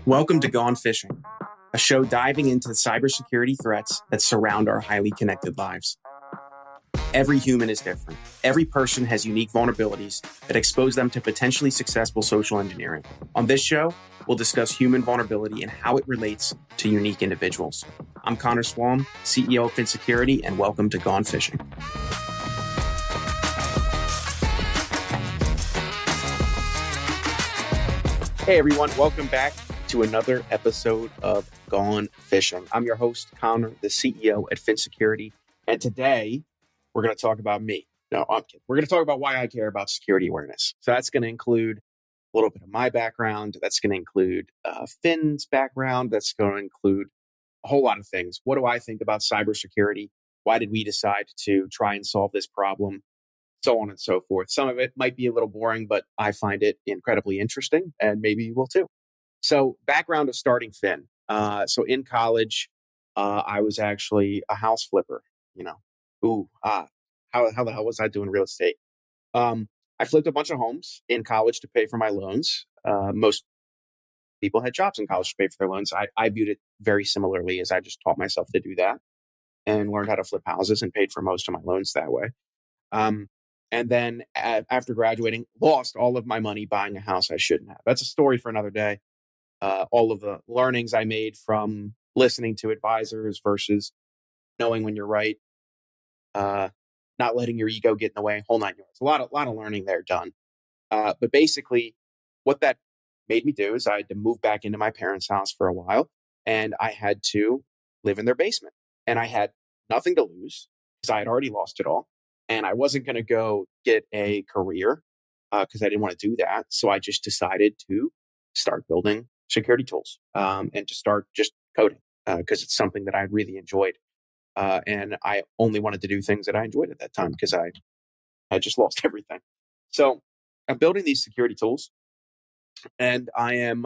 Welcome to Gone Fishing, a show diving into the cybersecurity threats that surround our highly connected lives. Every human is different. Every person has unique vulnerabilities that expose them to potentially successful social engineering. On this show, we'll discuss human vulnerability and how it relates to unique individuals. I'm Connor Swalm, CEO of Phin Security, and welcome to Gone Fishing. Hey everyone, welcome back to another episode of Gone Fishing. I'm your host, Connor, the CEO at Phin Security, and today we're going to talk about me. No, I'm kidding. We're going to talk about why I care about security awareness. So that's going to include a little bit of my background. That's going to include Phin's background. That's going to include a whole lot of things. What do I think about cybersecurity? Why did we decide to try and solve this problem? So on and so forth. Some of it might be a little boring, but I find it incredibly interesting, and maybe you will too. So background of starting Phin. So in college, I was actually a house flipper, how the hell was I doing real estate? I flipped a bunch of homes in college to pay for my loans. Most people had jobs in college to pay for their loans. I viewed it very similarly, as I just taught myself to do that and learned how to flip houses and paid for most of my loans that way. And then after graduating, lost all of my money buying a house I shouldn't have. That's a story for another day. All of the learnings I made from listening to advisors versus knowing when you're right, not letting your ego get in the way, whole nine yards. A lot of learning there done. But basically, what that made me do is I had to move back into my parents' house for a while, and I had to live in their basement. And I had nothing to lose because I had already lost it all. And I wasn't going to go get a career because I didn't want to do that. So I just decided to start building security tools and to start just coding because it's something that I really enjoyed. And I only wanted to do things that I enjoyed at that time because I had just lost everything. So I'm building these security tools, and I am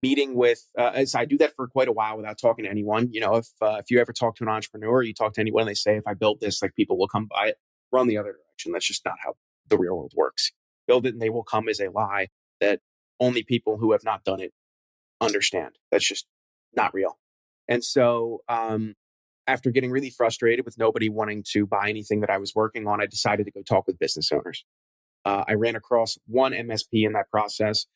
meeting with, as I do that for quite a while without talking to anyone. If you ever talk to an entrepreneur, you talk to anyone, and they say, if I build this, like, people will come buy it, run the other direction. That's just not how the real world works. Build it and they will come is a lie that only people who have not done it understand. That's just not real. And so after getting really frustrated with nobody wanting to buy anything that I was working on, I decided to go talk with business owners. I ran across one MSP in that process.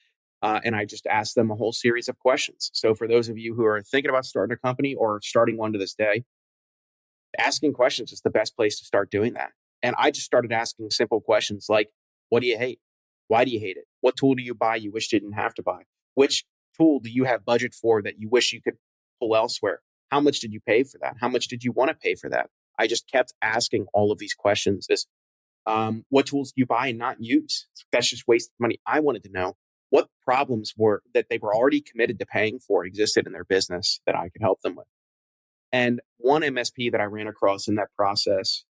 And I just asked them a whole series of questions. So for those of you who are thinking about starting a company or starting one to this day, asking questions is the best place to start doing that. And I just started asking simple questions like, what do you hate? Why do you hate it? What tool do you buy you wish you didn't have to buy? Which tool do you have budget for that you wish you could pull elsewhere? How much did you pay for that? How much did you want to pay for that? I just kept asking all of these questions. What tools do you buy and not use? That's just wasted money. I wanted to know what problems were that they were already committed to paying for existed in their business that I could help them with. And one MSP that I ran across in that process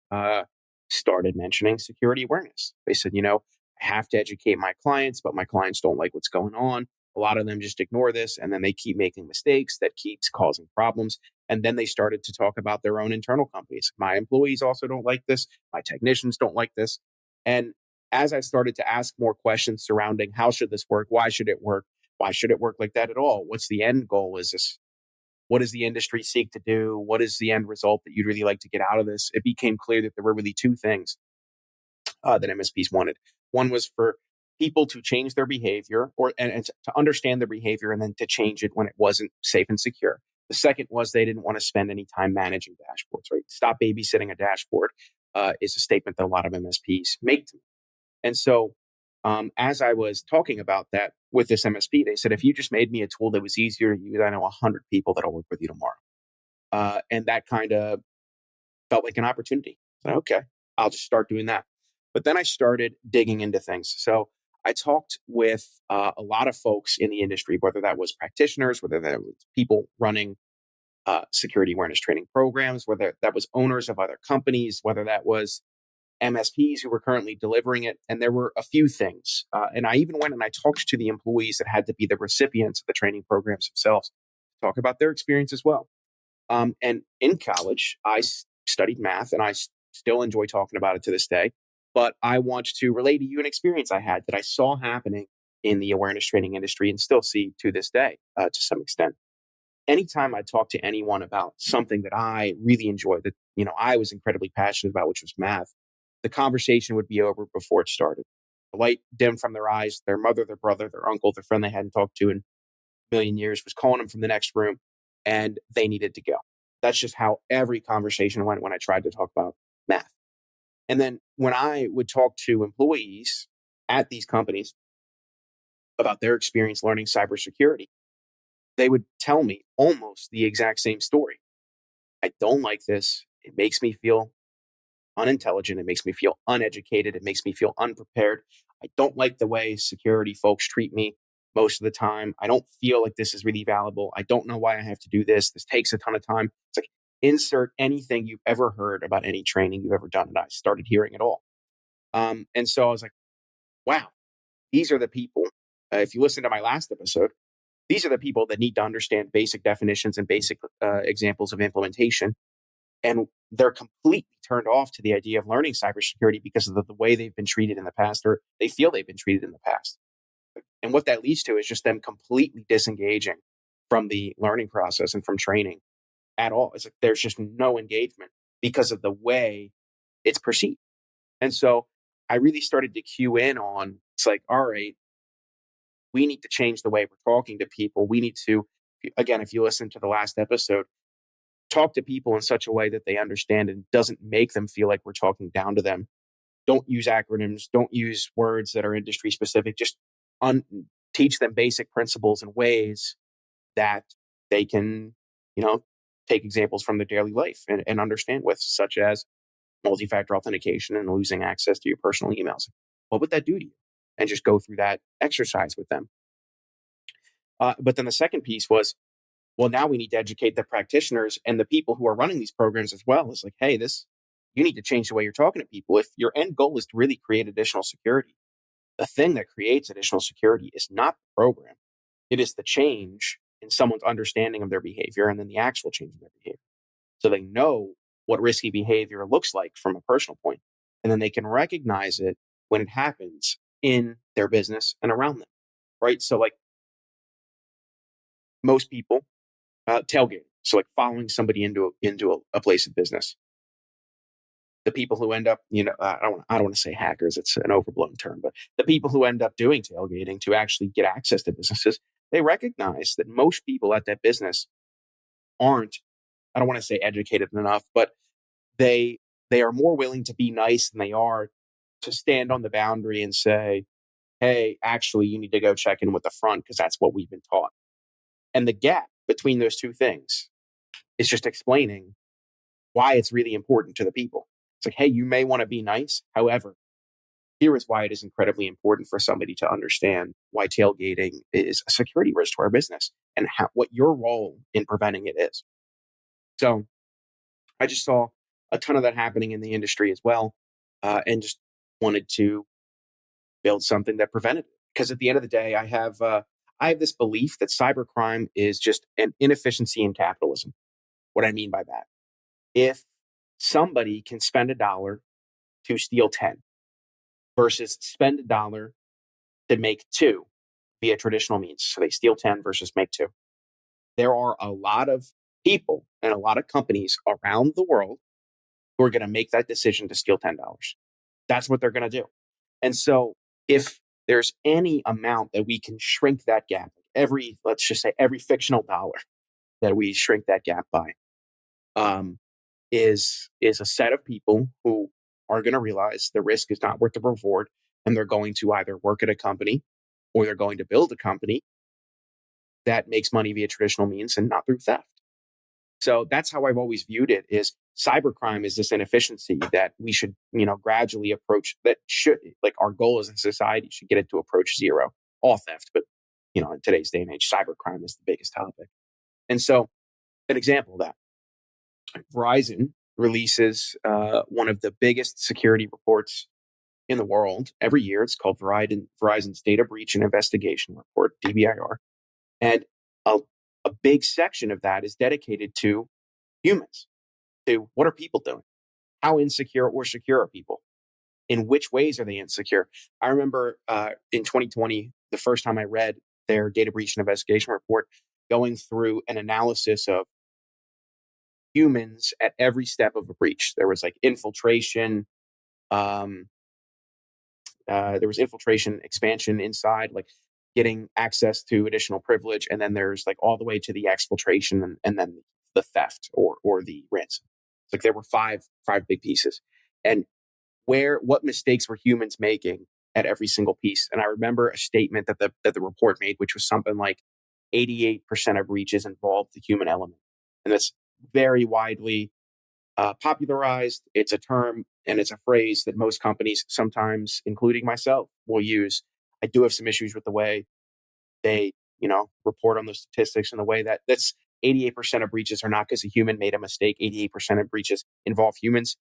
started mentioning security awareness. They said, I have to educate my clients, but my clients don't like what's going on. A lot of them just ignore this, and then they keep making mistakes that keeps causing problems. And then they started to talk about their own internal companies. My employees also don't like this. My technicians don't like this. And as I started to ask more questions surrounding how should this work? Why should it work? Why should it work like that at all? What's the end goal? What does the industry seek to do? What is the end result that you'd really like to get out of this? It became clear that there were really two things that MSPs wanted. One was for people to change their behavior and to understand their behavior and then to change it when it wasn't safe and secure. The second was they didn't want to spend any time managing dashboards, right? Stop babysitting a dashboard is a statement that a lot of MSPs make to me. And so as I was talking about that with this MSP, they said, if you just made me a tool that was easier to use, I know 100 people that'll work with you tomorrow. And that kind of felt like an opportunity. So, okay, I'll just start doing that. But then I started digging into things. So I talked with a lot of folks in the industry, whether that was practitioners, whether that was people running security awareness training programs, whether that was owners of other companies, whether that was MSPs who were currently delivering it. And there were a few things. And I even went and I talked to the employees that had to be the recipients of the training programs themselves to talk about their experience as well. And in college, I studied math, and I still enjoy talking about it to this day. But I want to relate to you an experience I had that I saw happening in the awareness training industry and still see to this day to some extent. Anytime I talk to anyone about something that I really enjoy, that I was incredibly passionate about, which was math, the conversation would be over before it started. The light dimmed from their eyes. Their mother, their brother, their uncle, their friend they hadn't talked to in a million years was calling them from the next room, and they needed to go. That's just how every conversation went when I tried to talk about math. And then when I would talk to employees at these companies about their experience learning cybersecurity, they would tell me almost the exact same story. I don't like this. It makes me feel unintelligent. It makes me feel uneducated. It makes me feel unprepared. I don't like the way security folks treat me most of the time. I don't feel like this is really valuable. I don't know why I have to do this. This takes a ton of time. It's like, insert anything you've ever heard about any training you've ever done. And I started hearing it all. And so I was like, wow, these are the people. If you listen to my last episode, these are the people that need to understand basic definitions and basic examples of implementation. And they're completely turned off to the idea of learning cybersecurity because of the way they've been treated in the past, or they feel they've been treated in the past. And what that leads to is just them completely disengaging from the learning process and from training at all. It's like there's just no engagement because of the way it's perceived. And so I really started to cue in on, it's like, all right, we need to change the way we're talking to people. We need to, again, if you listen to the last episode, talk to people in such a way that they understand and doesn't make them feel like we're talking down to them. Don't use acronyms. Don't use words that are industry specific. Just teach them basic principles and ways that they can, take examples from their daily life and understand with, such as multi-factor authentication and losing access to your personal emails. What would that do to you? And just go through that exercise with them. But then the second piece was, well, now we need to educate the practitioners and the people who are running these programs as well. It's like, hey, you need to change the way you're talking to people. If your end goal is to really create additional security, the thing that creates additional security is not the program. It is the change in someone's understanding of their behavior and then the actual change in their behavior. So they know what risky behavior looks like from a personal point, and then they can recognize it when it happens in their business and around them, right? So like most people, tailgating. So like following somebody into a place of business. The people who end up, I don't want to say hackers. It's an overblown term, but the people who end up doing tailgating to actually get access to businesses, they recognize that most people at that business aren't, I don't want to say educated enough, but they are more willing to be nice than they are to stand on the boundary and say, hey, actually, you need to go check in with the front because that's what we've been taught. And the gap between those two things is just explaining why it's really important to the people. It's like, hey, you may want to be nice. However, here is why it is incredibly important for somebody to understand why tailgating is a security risk to our business and what your role in preventing it is. So I just saw a ton of that happening in the industry as well, and just wanted to build something that prevented it. Because at the end of the day, I have this belief that cybercrime is just an inefficiency in capitalism. What I mean by that, if somebody can spend $1 to steal 10 versus spend $1 to make 2 via traditional means, so they steal 10 versus make 2, there are a lot of people and a lot of companies around the world who are going to make that decision to steal $10. That's what they're going to do. And so if there's any amount that we can shrink that gap, let's just say every fictional dollar that we shrink that gap by, is a set of people who are going to realize the risk is not worth the reward, and they're going to either work at a company or they're going to build a company that makes money via traditional means and not through theft. So that's how I've always viewed it, is cybercrime is this inefficiency that we should, gradually approach, that should, like, our goal as a society should get it to approach zero. All theft, but, in today's day and age, cybercrime is the biggest topic. And so an example of that, Verizon releases one of the biggest security reports in the world every year. It's called Verizon's Data Breach and Investigation Report, DBIR. And a big section of that is dedicated to humans, to what are people doing? How insecure or secure are people? In which ways are they insecure? I remember in 2020, the first time I read their data breach investigation report, going through an analysis of humans at every step of a breach. There was like infiltration, um, expansion inside, like getting access to additional privilege, and then there's like all the way to the exfiltration and then the theft or the ransom. It's like there were five big pieces, and what mistakes were humans making at every single piece. And I remember a statement that the report made, which was something like 88% of breaches involved the human element, and that's very widely popularized. It's a term and it's a phrase that most companies, sometimes including myself, will use. I do have some issues with the way they, report on those statistics and the way that's 88% of breaches are not because a human made a mistake. 88% of breaches involve humans.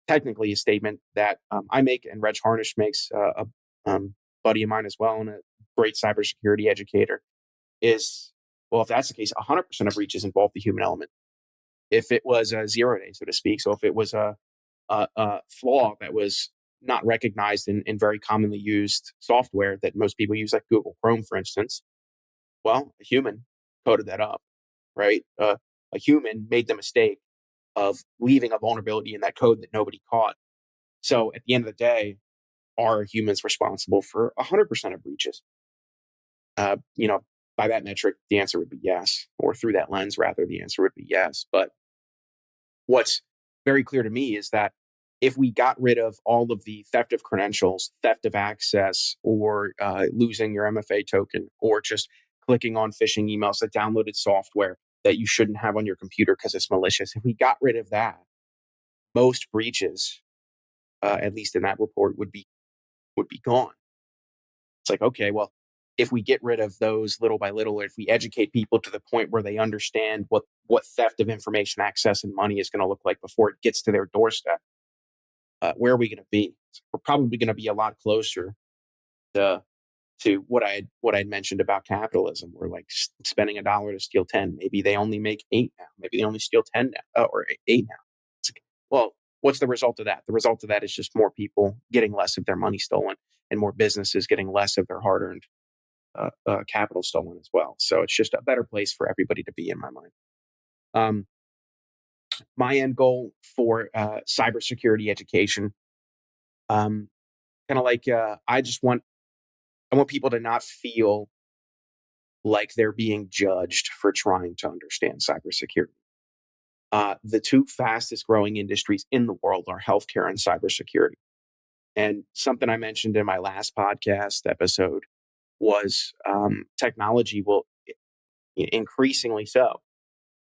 Technically, a statement that I make and Reg Harnish makes, a buddy of mine as well, and a great cybersecurity educator, is, well, if that's the case, 100% of breaches involve the human element. If it was a 0 day, so to speak, so if it was a flaw that was not recognized in very commonly used software that most people use, like Google Chrome, for instance, well, a human coded that up, right? A human made the mistake of leaving a vulnerability in that code that nobody caught. So at the end of the day, are humans responsible for 100% of breaches? By that metric, the answer would be yes, or through that lens, rather, the answer would be yes. But what's very clear to me is that if we got rid of all of the theft of credentials, theft of access, or losing your MFA token, or just clicking on phishing emails that downloaded software that you shouldn't have on your computer because it's malicious, if we got rid of that, most breaches, at least in that report, would be gone. It's like, okay, well, if we get rid of those little by little, or if we educate people to the point where they understand what theft of information, access, and money is going to look like before it gets to their doorstep, where are we going to be? We're probably going to be a lot closer to what I had mentioned about capitalism. We're like spending $1 to steal 10. Maybe they only make 8 now. Maybe they only steal 10 now, or 8 now. It's like, well, what's the result of that? The result of that is just more people getting less of their money stolen, and more businesses getting less of their hard-earned capital stolen as well. So it's just a better place for everybody to be, in my mind. My end goal for cybersecurity education, kind of like I want people to not feel like they're being judged for trying to understand cybersecurity. The two fastest growing industries in the world are healthcare and cybersecurity. And something I mentioned in my last podcast episode was technology will increasingly so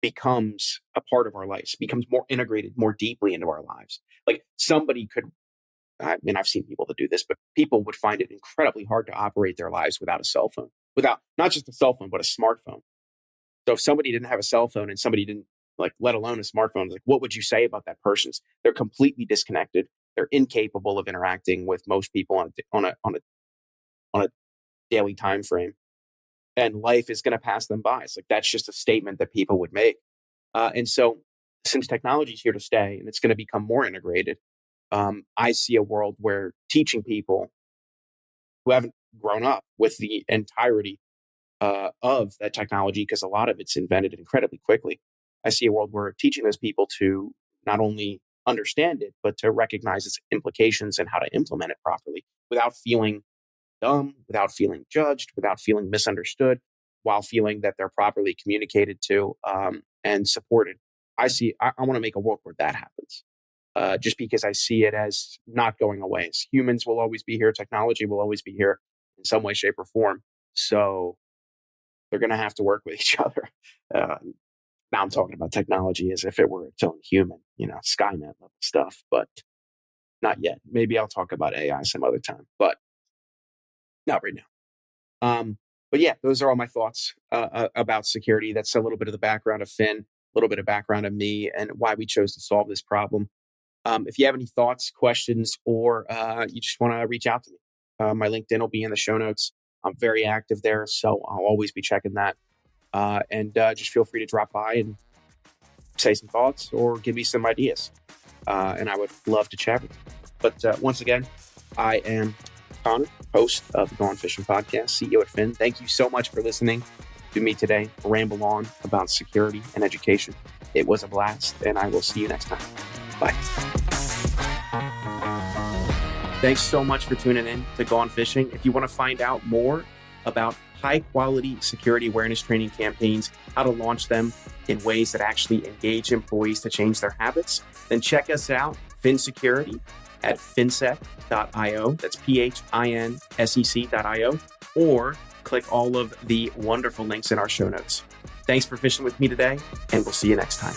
becomes a part of our lives, becomes more integrated, more deeply into our lives. Like somebody could, I mean, I've seen people that do this, but people would find it incredibly hard to operate their lives without a cell phone, without not just a cell phone, but a smartphone. So if somebody didn't have a cell phone and somebody didn't, like, let alone a smartphone, like, what would you say about that person? They're completely disconnected. They're incapable of interacting with most people on a daily time frame, and life is going to pass them by. It's like, that's just a statement that people would make. And so since technology is here to stay and it's going to become more integrated, I see a world where teaching people who haven't grown up with the entirety of that technology, because a lot of it's invented incredibly quickly, I see a world where teaching those people to not only understand it, but to recognize its implications and how to implement it properly without feeling dumb, without feeling judged, without feeling misunderstood, while feeling that they're properly communicated to and supported. I want to make a world where that happens. Just because I see it as not going away. As humans will always be here. Technology will always be here in some way, shape, or form. So they're going to have to work with each other. Now I'm talking about technology as if it were its own human, Skynet level stuff, but not yet. Maybe I'll talk about AI some other time, but not right now. But yeah, those are all my thoughts about security. That's a little bit of the background of Phin, a little bit of background of me, and why we chose to solve this problem. If you have any thoughts, questions, or you just want to reach out to me, my LinkedIn will be in the show notes. I'm very active there, so I'll always be checking that. And just feel free to drop by and say some thoughts or give me some ideas. And I would love to chat with you. But once again, I am Connor, host of the Gone Fishing Podcast, CEO at Phin. Thank you so much for listening to me today, ramble on about security and education. It was a blast, and I will see you next time. Bye. Thanks so much for tuning in to Gone Fishing. If you want to find out more about high-quality security awareness training campaigns, how to launch them in ways that actually engage employees to change their habits, then check us out, Phin Security, at phinsec.io. That's phinsec.io. Or click all of the wonderful links in our show notes. Thanks for fishing with me today, and we'll see you next time.